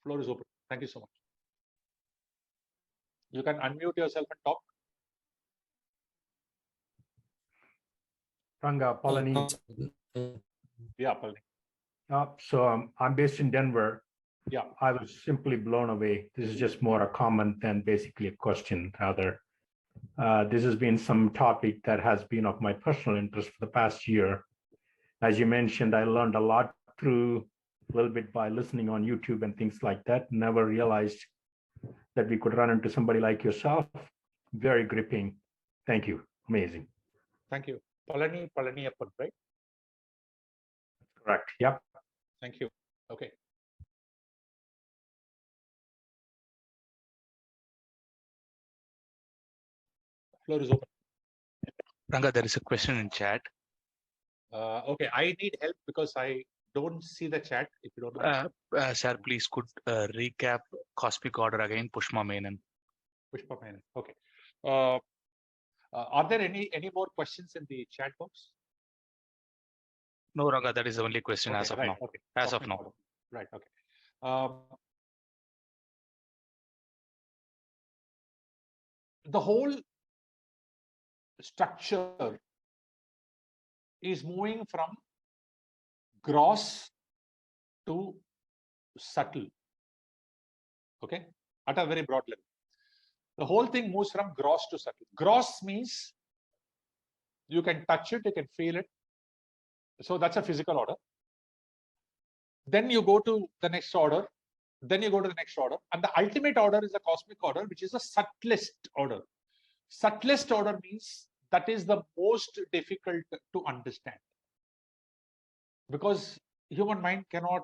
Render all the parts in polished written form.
Floor is open. Thank you so much. You can unmute yourself and talk. Ranga, Palani. Yeah, Palani. I'm based in Denver. Yeah. I was simply blown away. This is just more a comment than basically a question, rather. This has been some topic that has been of my personal interest for the past year. As you mentioned, I learned a lot through a little bit by listening on YouTube and things like that. Never realized that we could run into somebody like yourself. Very gripping. Thank you. Amazing. Thank you. Palaniappan, right? Correct. Yep. Thank you. Okay. Floor is open. Ranga, there is a question in chat. Okay, I need help because I don't see the chat. If you don't mind. Sir, please could recap cosmic order again, Pushpa Menon. Pushpa Menon. Okay. Are there any more questions in the chat box? No, Ranga, that is the only question Okay, as of right, now. Okay. As Cosmic of now. order. Right. Okay. The whole structure is moving from gross to subtle. Okay, at a very broad level. The whole thing moves from gross to subtle. Gross means you can touch it, you can feel it. So that's a physical order. Then you go to the next order. Then you go to the next order. And the ultimate order is the cosmic order, which is the subtlest order. Subtlest order means that is the most difficult to understand. Because human mind cannot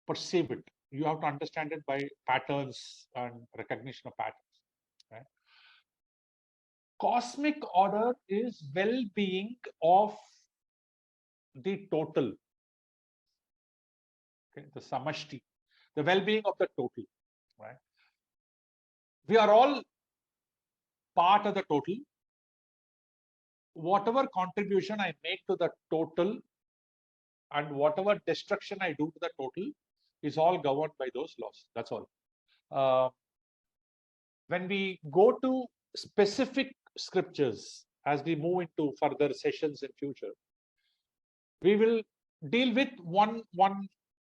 perceive it. You have to understand it by patterns and recognition of patterns. Right? Cosmic order is well-being of the total. Okay, the samashti, the well-being of the total. Right? We are all part of the total. Whatever contribution I make to the total and whatever destruction I do to the total is all governed by those laws. That's all. When we go to specific scriptures, as we move into further sessions in future, we will deal with one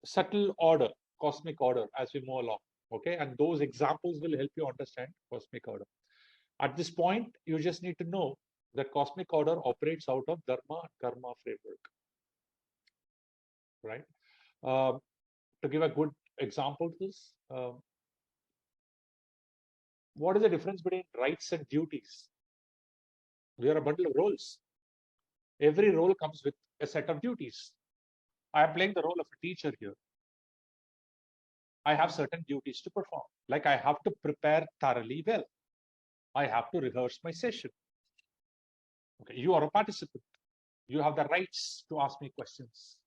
subtle order, cosmic order, as we move along. Okay, and those examples will help you understand cosmic order. At this point, you just need to know that cosmic order operates out of dharma and karma framework. Right? To give a good example to this, what is the difference between rights and duties? We are a bundle of roles. Every role comes with a set of duties. I am playing the role of a teacher here. I have certain duties to perform. Like I have to prepare thoroughly well. I have to rehearse my session. Okay, you are a participant. You have the rights to ask me questions.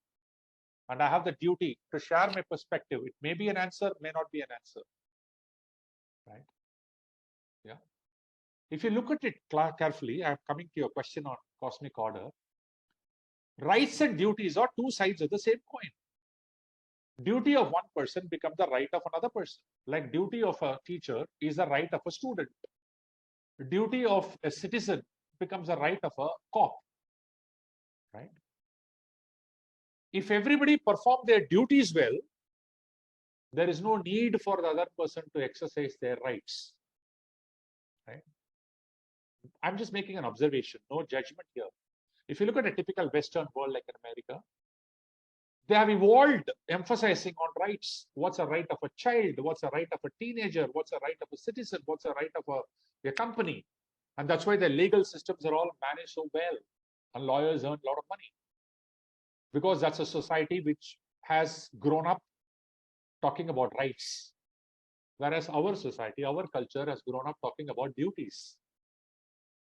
And I have the duty to share my perspective. It may be an answer, may not be an answer. Right? Yeah. If you look at it carefully, I'm coming to your question on cosmic order. Rights and duties are two sides of the same coin. Duty of one person becomes the right of another person. Like duty of a teacher is the right of a student. Duty of a citizen becomes the right of a cop. Right? If everybody perform their duties well, there is no need for the other person to exercise their rights. Right? I'm just making an observation, no judgment here. If you look at a typical Western world like in America, they have evolved emphasizing on rights. What's a right of a child? What's a right of a teenager? What's a right of a citizen? What's a right of a company? And that's why the legal systems are all managed so well. And lawyers earn a lot of money. Because that's a society which has grown up talking about rights. Whereas our society, our culture has grown up talking about duties.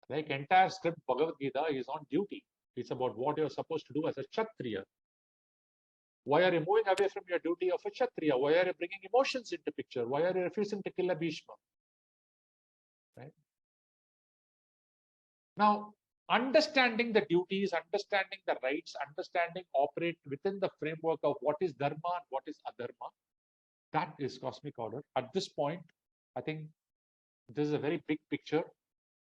Like entire script Bhagavad Gita is on duty. It's about what you're supposed to do as a Kshatriya. Why are you moving away from your duty of a Kshatriya? Why are you bringing emotions into picture? Why are you refusing to kill a Bhishma? Right? Now, understanding the duties, understanding the rights, understanding operate within the framework of what is dharma and what is adharma That is cosmic order. At this point, I think this is a very big picture.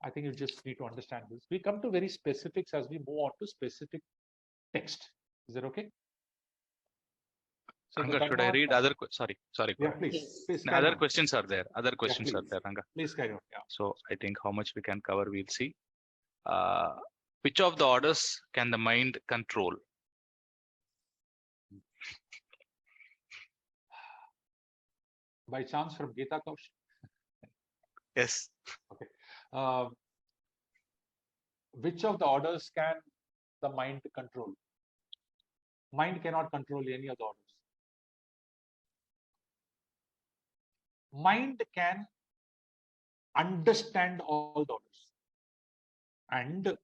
I think you just need to understand this. We come to very specifics as we move on to specific text. Is that okay? So Ranga, should I read other? Sorry. Yeah, please. Other questions are there. Other questions are please. there, Ranga. Please carry on. Yeah. So I think how much we can cover, we'll see. Which of the orders can the mind control? By chance from Gita Kaushik? Yes. Okay. Which of the orders can the mind control? Mind cannot control any of the orders. Mind can understand all the orders. And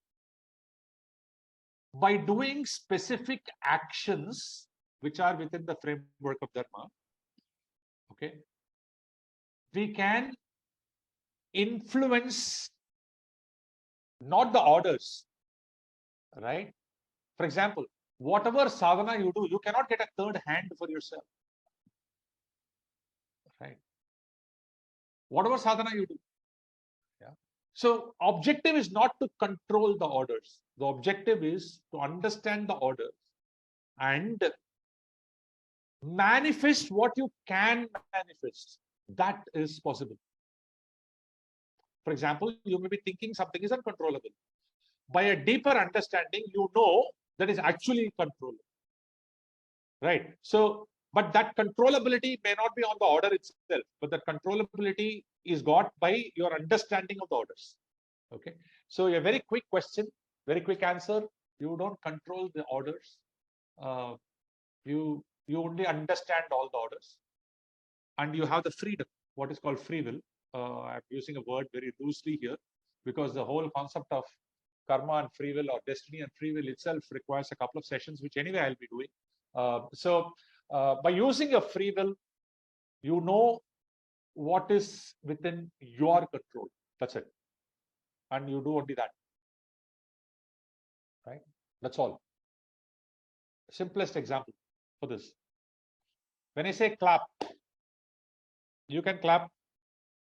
by doing specific actions which are within the framework of Dharma, okay, we can influence not the orders, right? For example, whatever sadhana you do, you cannot get a third hand for yourself, right? Whatever sadhana you do. Yeah. So objective is not to control the orders. The objective is to understand the orders and manifest what you can manifest. That is possible. For example, you may be thinking something is uncontrollable. By a deeper understanding, you know that is actually controllable. Right. So, but that controllability may not be on the order itself, but that controllability is got by your understanding of the orders. Okay. So a very quick question, very quick answer. You don't control the orders. You only understand all the orders, and you have the freedom, what is called free will. I'm using a word very loosely here because the whole concept of karma and free will, or destiny and free will itself, requires a couple of sessions, which anyway I'll be doing. So by using your free will, you know what is within your control. That's it. And you do only that. Right? That's all. Simplest example for this. When I say clap, you can clap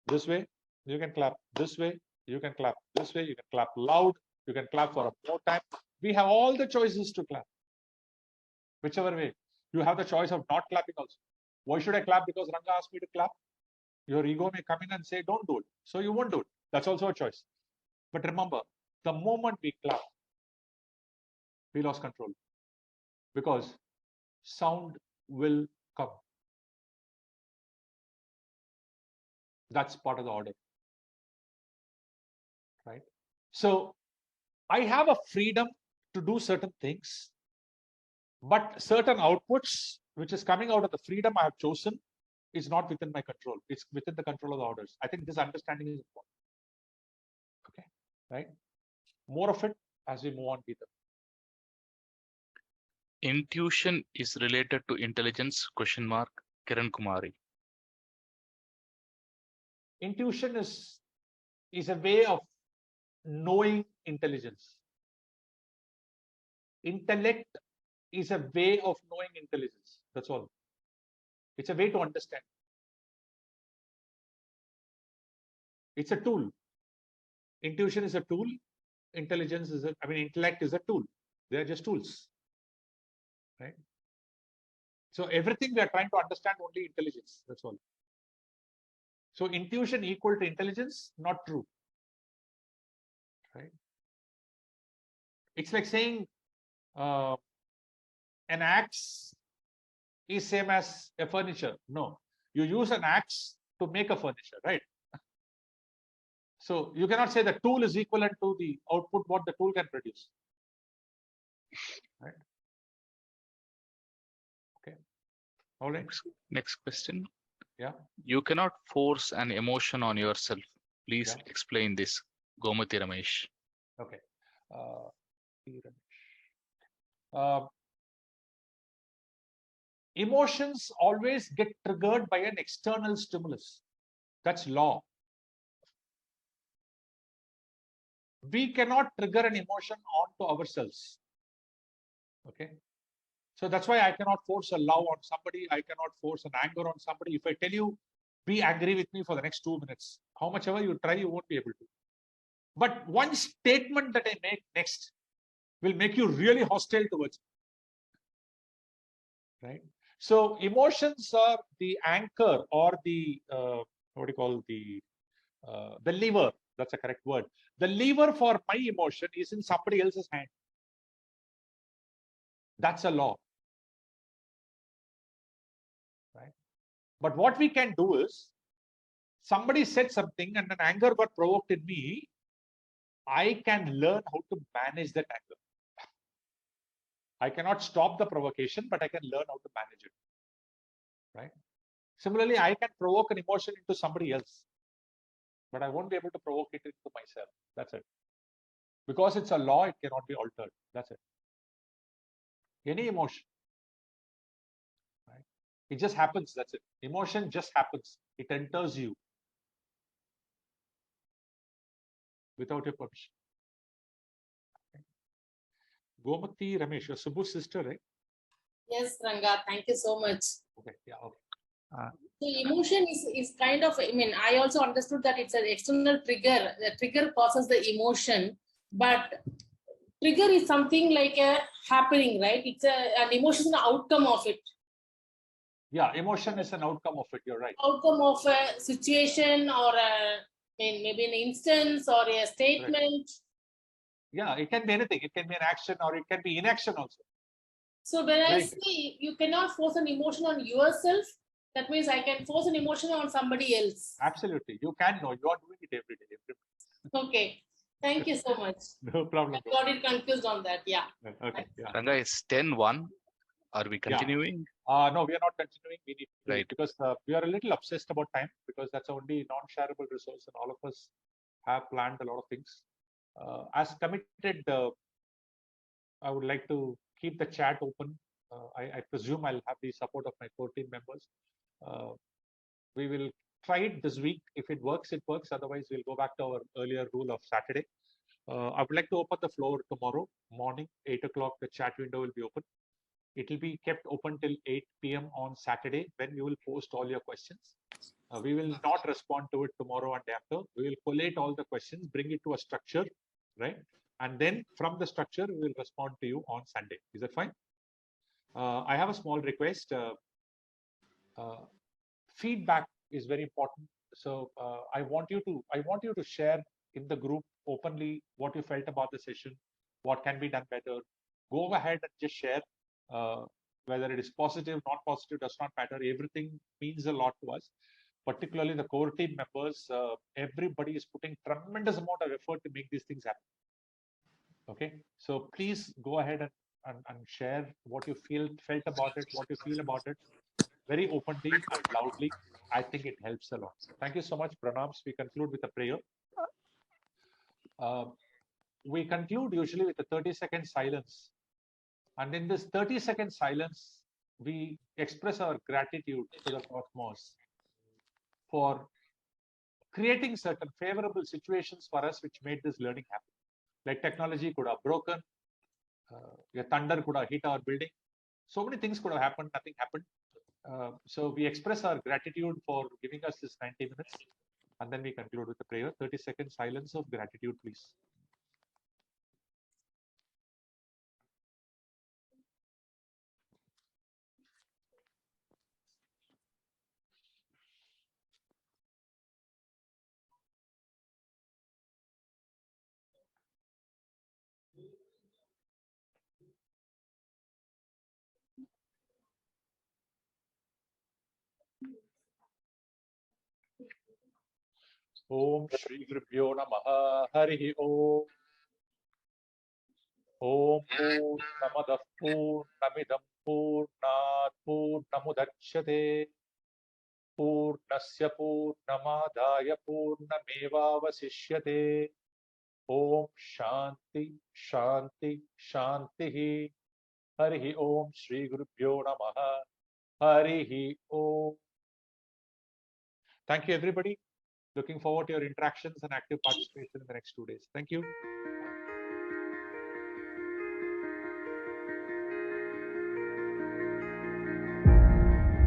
this way, you can clap this way, you can clap this way, you can clap loud, you can clap for a more time. We have all the choices to clap. Whichever way. You have the choice of not clapping also. Why should I clap? Because Ranga asked me to clap. Your ego may come in and say, don't do it. So you won't do it. That's also a choice. But remember, the moment we clap, we lost control. Because sound will come. That's part of the order. Right? So I have a freedom to do certain things, but certain outputs, which is coming out of the freedom I have chosen, is not within my control. It's within the control of the orders. I think this understanding is important. Okay, right? More of it as we move on, Peter. Intuition is related to intelligence? ? Kiran Kumari. Intuition is a way of knowing intelligence. Intellect is a way of knowing intelligence. That's all. It's a way to understand. It's a tool. Intuition is a tool. Intelligence is intellect is a tool. They are just tools. Right? So everything we are trying to understand only intelligence. That's all. So intuition equal to intelligence, not true. Right? It's like saying an axe is same as a furniture. No, you use an axe to make a furniture, right? So you cannot say the tool is equivalent to the output what the tool can produce. Right? Okay. All right. Next question. Yeah. You cannot force an emotion on yourself. Please explain this. Gomati Ramesh. Okay. Emotions always get triggered by an external stimulus. That's law. We cannot trigger an emotion onto ourselves. Okay. So that's why I cannot force a love on somebody. I cannot force an anger on somebody. If I tell you, be angry with me for the next 2 minutes, how much ever you try, you won't be able to. But one statement that I make next will make you really hostile towards me, right? So emotions are the anchor or the what do you call the lever? That's a correct word. The lever for my emotion is in somebody else's hand. That's a law, right? But what we can do is, somebody said something and an anger got provoked in me. I can learn how to manage that anger. I cannot stop the provocation, but I can learn how to manage it, right? Similarly, I can provoke an emotion into somebody else, but I won't be able to provoke it into myself. That's it. Because it's a law, it cannot be altered. That's it. Any emotion, right? It just happens. That's it. Emotion just happens. It enters you without your permission. Okay. Gomati Ramesh, your Subhu's sister, right? Yes, Ranga, thank you so much. Okay. Yeah. Okay. So emotion is kind of, I mean, I also understood that it's an external trigger. The trigger causes the emotion, but trigger is something like a happening, right? It's an emotion is an outcome of it. Yeah, emotion is an outcome of it. You're right. Outcome of a situation or maybe an instance or a statement. Right. Yeah, it can be anything. It can be an action or it can be inaction also. So when I say you cannot force an emotion on yourself, that means I can force an emotion on somebody else. Absolutely. You can know. You are doing it every day. Okay. Thank you so much. No problem. I got it confused on that. Yeah. Okay. Yeah. Ranga, it's 10:01. Are we continuing? No, we are not continuing. We need to, Right. because we are a little obsessed about time, because that's the only non-shareable resource, and all of us have planned a lot of things. As committed, I would like to keep the chat open. I presume I'll have the support of my core team members. We will try it this week. If it works, it works. Otherwise, we'll go back to our earlier rule of Saturday. I would like to open the floor tomorrow morning, 8 o'clock. The chat window will be open. It will be kept open till 8 p.m. on Saturday, when you will post all your questions. We will not respond to it tomorrow and after. We will collate all the questions, bring it to a structure, right? And then from the structure, we will respond to you on Sunday. Is that fine? I have a small request. Feedback is very important. So I want you to share in the group openly what you felt about the session, what can be done better. Go ahead and just share. Whether it is positive, not positive, does not matter. Everything means a lot to us, particularly the core team members. Everybody is putting tremendous amount of effort to make these things happen. Okay, so please go ahead and share what you felt about it, what you feel about it, very openly and loudly. I think it helps a lot. Thank you so much. Pranams. We conclude with a prayer. We conclude usually with a 30-second silence. And in this 30-second silence, we express our gratitude to the cosmos for creating certain favorable situations for us, which made this learning happen. Like technology could have broken, a thunder could have hit our building. So many things could have happened, nothing happened. So we express our gratitude for giving us this 90 minutes. And then we conclude with a prayer. 30-second silence of gratitude, please. Om Shri Gurubhyo Namaha Harihi Om. Om Purnamadav Purnamidam Purnat Purnamudachyate Purnasya Purnamadaya Purnamevavasishyate. Om Shanti Shanti Shanti. Harihi Om Shri Gurubhyo Namaha Harihi Om. Thank you, everybody. Looking forward to your interactions and active participation in the next 2 days. Thank you.